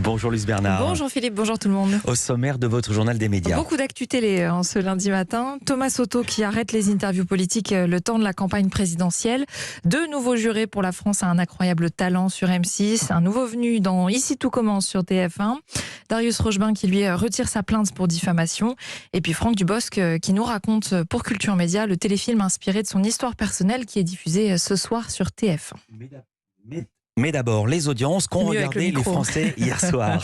Bonjour Luce Bernard. Bonjour Philippe, bonjour tout le monde. Au sommaire de votre journal des médias. Beaucoup d'actu télé ce lundi matin. Thomas Soto qui arrête les interviews politiques le temps de la campagne présidentielle. 2 nouveaux jurés pour la France à un incroyable talent sur M6. Un nouveau venu dans Ici tout commence sur TF1. Darius Rochebin qui lui retire sa plainte pour diffamation. Et puis Franck Dubosc qui nous raconte pour Culture Média le téléfilm inspiré de son histoire personnelle qui est diffusé ce soir sur TF1. Mais d'abord, les audiences qu'ont regardé les Français hier soir.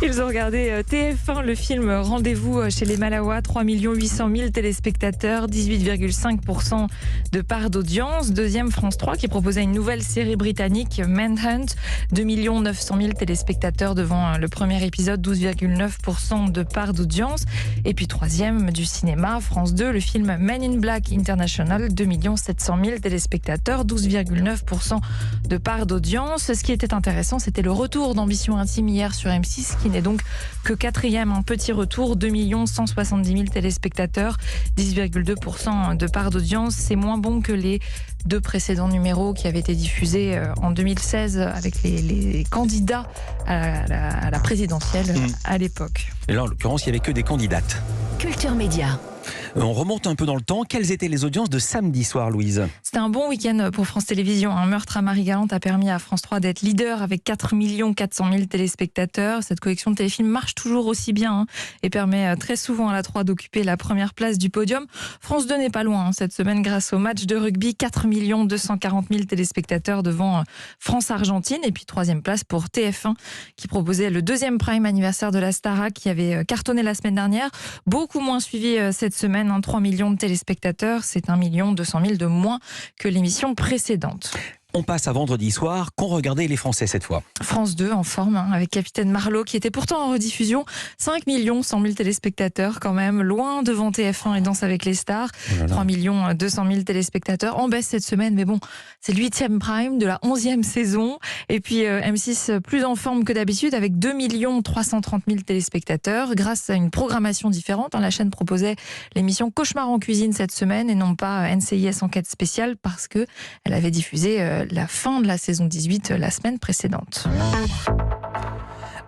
Ils ont regardé TF1, le film Rendez-vous chez les Malawa, 3 800 000 téléspectateurs, 18,5% de part d'audience. Deuxième, France 3 qui proposait une nouvelle série britannique, Manhunt, 2 900 000 téléspectateurs devant le premier épisode, 12,9% de part d'audience. Et puis troisième, du cinéma, France 2, le film Men in Black International, 2 700 000 téléspectateurs, 12,9% de part d'audience. Ce qui était intéressant, c'était le retour d'Ambition Intime hier sur M6, qui n'est donc que 4e, un petit retour, 2 170 000 téléspectateurs, 10,2% de part d'audience. C'est moins bon que les 2 précédents numéros qui avaient été diffusés en 2016 avec les candidats à la présidentielle à l'époque. Et là, en l'occurrence, il n'y avait que des candidates. Culture Média. On remonte un peu dans le temps. Quelles étaient les audiences de samedi soir, Louise ? C'était un bon week-end pour France Télévisions. Un meurtre à Marie-Galante a permis à France 3 d'être leader avec 4 400 000 téléspectateurs. Cette collection de téléfilms marche toujours aussi bien et permet très souvent à la 3 d'occuper la première place du podium. France 2 n'est pas loin cette semaine grâce au match de rugby. 4 240 000 téléspectateurs devant France-Argentine. Et puis 3e place pour TF1 qui proposait le 2e prime anniversaire de la Starac qui avait cartonné la semaine dernière. Beaucoup moins suivi cette semaine. 3 millions de téléspectateurs, c'est 1 200 000 de moins que l'émission précédente. On passe à vendredi soir, qu'ont regardé les Français cette fois. France 2 en forme, avec Capitaine Marlowe qui était pourtant en rediffusion. 5 100 000 téléspectateurs quand même, loin devant TF1 et Danse avec les stars. 3 200 000 téléspectateurs en baisse cette semaine, mais bon, c'est le 8e prime de la 11e saison. Et puis M6 plus en forme que d'habitude avec 2 330 000 téléspectateurs grâce à une programmation différente. La chaîne proposait l'émission Cauchemar en cuisine cette semaine et non pas NCIS Enquête spéciale parce qu'elle avait diffusé la fin de la saison 18 la semaine précédente.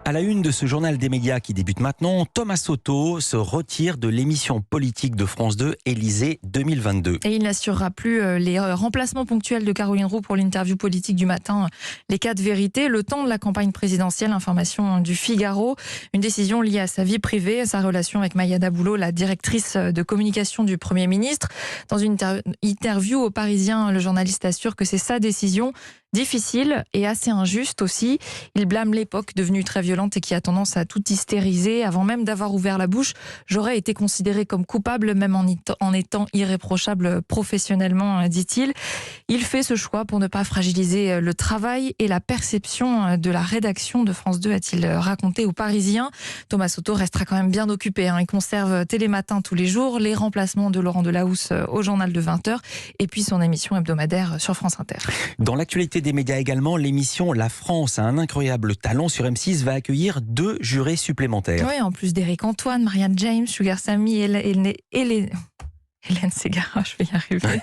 À la une de ce journal des médias qui débute maintenant, Thomas Soto se retire de l'émission politique de France 2 Élysée 2022. Et il n'assurera plus les remplacements ponctuels de Caroline Roux pour l'interview politique du matin, les 4 vérités, le temps de la campagne présidentielle, information du Figaro. Une décision liée à sa vie privée, à sa relation avec Maya Daboulot, la directrice de communication du Premier ministre. Dans une interview au Parisien, le journaliste assure que c'est sa décision. Difficile et assez injuste aussi. Il blâme l'époque devenue très violente et qui a tendance à tout hystériser. Avant même d'avoir ouvert la bouche, j'aurais été considéré comme coupable, même en étant irréprochable professionnellement, dit-il. Il fait ce choix pour ne pas fragiliser le travail et la perception de la rédaction de France 2, a-t-il raconté aux Parisiens. Thomas Soto restera quand même bien occupé. Il conserve Télématin tous les jours, les remplacements de Laurent Delahousse au journal de 20h et puis son émission hebdomadaire sur France Inter. Dans l'actualité des médias également, l'émission La France a un incroyable talent sur M6 va accueillir 2 jurés supplémentaires. Oui, en plus d'Éric Antoine, Marianne James, Sugar Sammy et Hélène Ségara, je vais y arriver.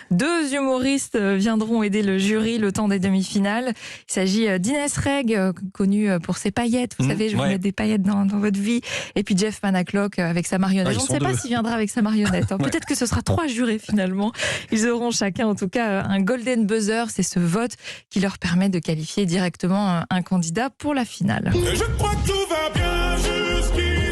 2 humoristes viendront aider le jury le temps des demi-finales. Il s'agit d'Inès Reg, connue pour ses paillettes. Vous savez, je vais mettre des paillettes dans votre vie. Et puis Jeff Panaclock avec sa marionnette. On ne sait pas s'il viendra avec sa marionnette. Peut-être que ce sera 3 jurés finalement. Ils auront chacun en tout cas un golden buzzer. C'est ce vote qui leur permet de qualifier directement un candidat pour la finale. Et je crois que tout va bien jusqu'ici.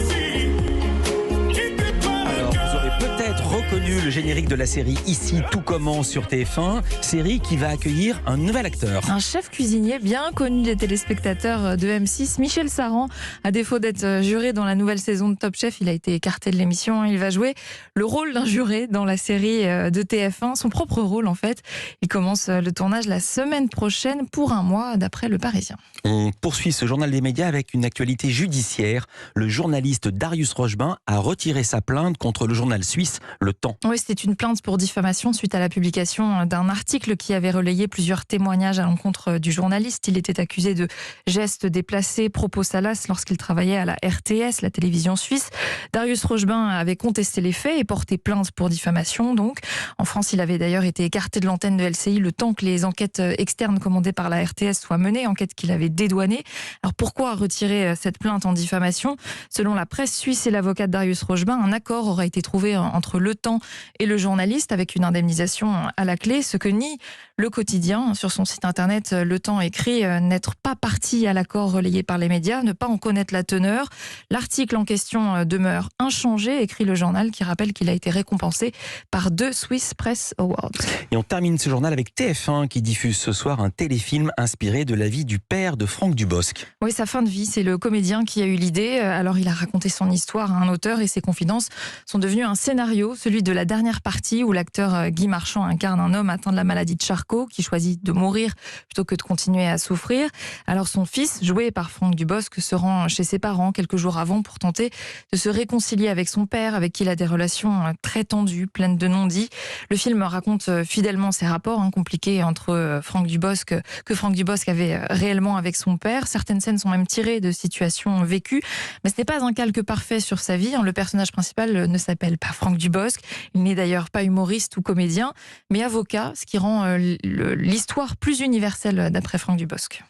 Reconnu le générique de la série Ici tout commence sur TF1, série qui va accueillir un nouvel acteur. Un chef cuisinier bien connu des téléspectateurs de M6, Michel Saran. À défaut d'être juré dans la nouvelle saison de Top Chef, il a été écarté de l'émission. Il va jouer le rôle d'un juré dans la série de TF1, son propre rôle en fait. Il commence le tournage la semaine prochaine pour 1 mois d'après Le Parisien. On poursuit ce journal des médias avec une actualité judiciaire. Le journaliste Darius Rochebin a retiré sa plainte contre le journal suisse Le Temps. Oui, c'était une plainte pour diffamation suite à la publication d'un article qui avait relayé plusieurs témoignages à l'encontre du journaliste. Il était accusé de gestes déplacés, propos salaces lorsqu'il travaillait à la RTS, la télévision suisse. Darius Rochebin avait contesté les faits et porté plainte pour diffamation. Donc, en France, il avait d'ailleurs été écarté de l'antenne de LCI le temps que les enquêtes externes commandées par la RTS soient menées, enquête qu'il avait dédouanée. Alors pourquoi retirer cette plainte en diffamation ? Selon la presse suisse et l'avocat de Darius Rochebin, un accord aura été trouvé entre Le Temps et le journaliste avec une indemnisation à la clé, ce que nie Le Quotidien. Sur son site internet, Le Temps écrit n'être pas partie à l'accord relayé par les médias, ne pas en connaître la teneur. L'article en question demeure inchangé, écrit le journal qui rappelle qu'il a été récompensé par 2 Swiss Press Awards. Et on termine ce journal avec TF1 qui diffuse ce soir un téléfilm inspiré de la vie du père de Franck Dubosc. Oui, sa fin de vie, c'est le comédien qui a eu l'idée. Alors il a raconté son histoire à un auteur et ses confidences sont devenues un scénario, celui de la dernière partie où l'acteur Guy Marchand incarne un homme atteint de la maladie de Charcot qui choisit de mourir plutôt que de continuer à souffrir. Alors son fils, joué par Franck Dubosc, se rend chez ses parents quelques jours avant pour tenter de se réconcilier avec son père, avec qui il a des relations très tendues, pleines de non-dits. Le film raconte fidèlement ces rapports compliqués entre Franck Dubosc, que Franck Dubosc avait réellement avec son père. Certaines scènes sont même tirées de situations vécues, mais ce n'est pas un calque parfait sur sa vie. Le personnage principal ne s'appelle pas Franck Dubosc. Il n'est d'ailleurs pas humoriste ou comédien, mais avocat, ce qui rend l'histoire plus universelle d'après Franck Dubosc.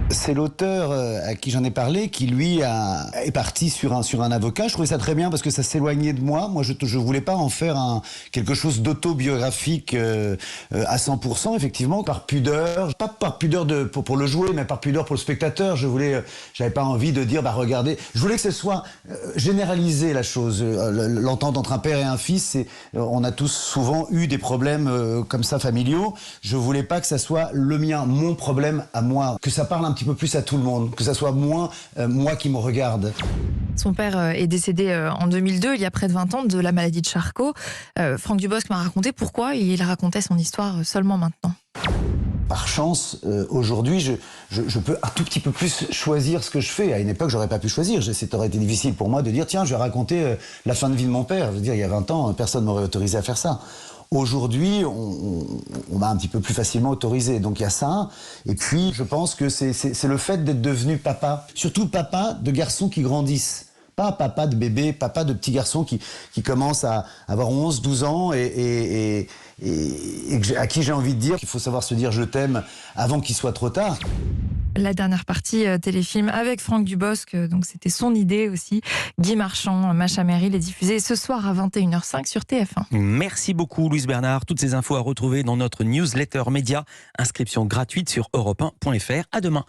C'est l'auteur à qui j'en ai parlé qui, lui, est parti sur un avocat. Je trouvais ça très bien parce que ça s'éloignait de moi. Moi, je voulais pas en faire quelque chose d'autobiographique à 100%, effectivement, par pudeur. Pas par pudeur pour le jouer, mais par pudeur pour le spectateur. J'avais pas envie de dire, regardez. Je voulais que ce soit généralisé, la chose. L'entente entre un père et un fils, on a tous souvent eu des problèmes comme ça familiaux. Je voulais pas que ça soit le mien, mon problème à moi. Que ça parle un petit peu plus à tout le monde, que ça soit moins moi qui me regarde. Son père est décédé en 2002, il y a près de 20 ans, de la maladie de Charcot. Franck Dubosc m'a raconté pourquoi il racontait son histoire seulement maintenant. Par chance, aujourd'hui, je peux un tout petit peu plus choisir ce que je fais. À une époque, j'aurais pas pu choisir. Ça aurait été difficile pour moi de dire, tiens, je vais raconter la fin de vie de mon père. Je veux dire, il y a 20 ans, personne m'aurait autorisé à faire ça. Aujourd'hui, on m'a un petit peu plus facilement autorisé. Donc il y a ça. Et puis, je pense que c'est le fait d'être devenu papa. Surtout papa de garçons qui grandissent. Pas papa de bébé, papa de petits garçons qui commencent à avoir 11, 12 ans et à qui j'ai envie de dire qu'il faut savoir se dire je t'aime avant qu'il soit trop tard. La dernière partie téléfilm avec Franck Dubosc, donc c'était son idée aussi. Guy Marchand, Macha Merrill est diffusé ce soir à 21h05 sur TF1. Merci beaucoup Louise Bernard. Toutes ces infos à retrouver dans notre newsletter média. Inscription gratuite sur europe1.fr. À demain.